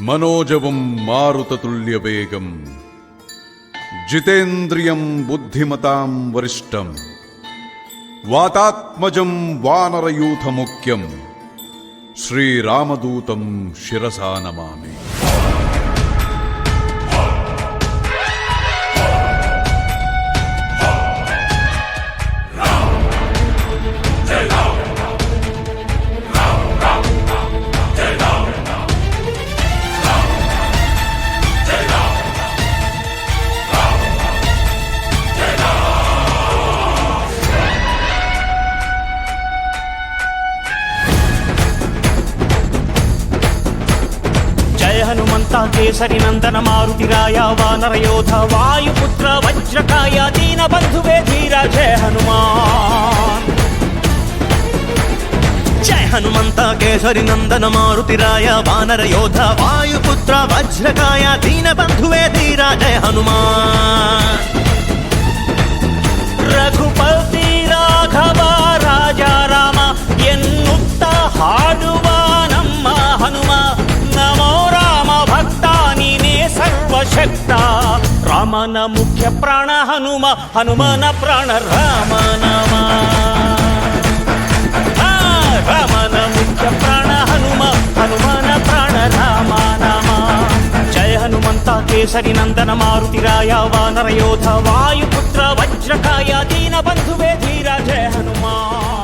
మనోజవం మారుతతుల్యవేగం జితేంద్రియం బుద్ధిమతాం వరిష్టం వాతాత్మజం వానరయూథముఖ్యం శ్రీరామదూతం శిరసా నమామి. హనుమంతా కేసరి నందన మారుతిరాయ వానర యోధ వాయుపుత్ర వజ్రకాయ దీన బంధువే ధీర జయ హనుమాన్. జయ హనుమంతా కేసరి నందన మారుతిరాయ వానర యోధ వాయుపుత్ర వజ్రకాయ దీన బంధువే ధీర జయ హనుమాన్. ರಘುಪತಿ ರಾಘವ ರಾಜ ರಾಮ ಎನ್ನುತ್ತ ಹಾಡುವ ನಮ್ಮ ಹನುಮ ನಮೋ ರಾಮ ಭಕ್ತ ನೀನೇ ಸರ್ವಶಕ್ತ. ರಾಮನ ಮುಖ್ಯ ಪ್ರಾಣ ಹನುಮ ಹನುಮನ ಪ್ರಾಣ ರಾಮ ನಾಮ. ರಾಮನ ಮುಖ್ಯ ಪ್ರಾಣ ಹನುಮ ಹನುಮನ ಪ್ರಾಣ ರಾಮ ನಾಮ. ಜಯ ಹನುಮಂತ ಕೇಸರಿ ನಂದನ ಮಾರುತಿರಾಯ ವಾನರ ಯೋಧ ವಾಯುಪುತ್ರ ವಜ್ರಕಾಯ ದೀನ ಬಂಧುವೇ ಧೀರ ಜಯ ಹನುಮಾನ್.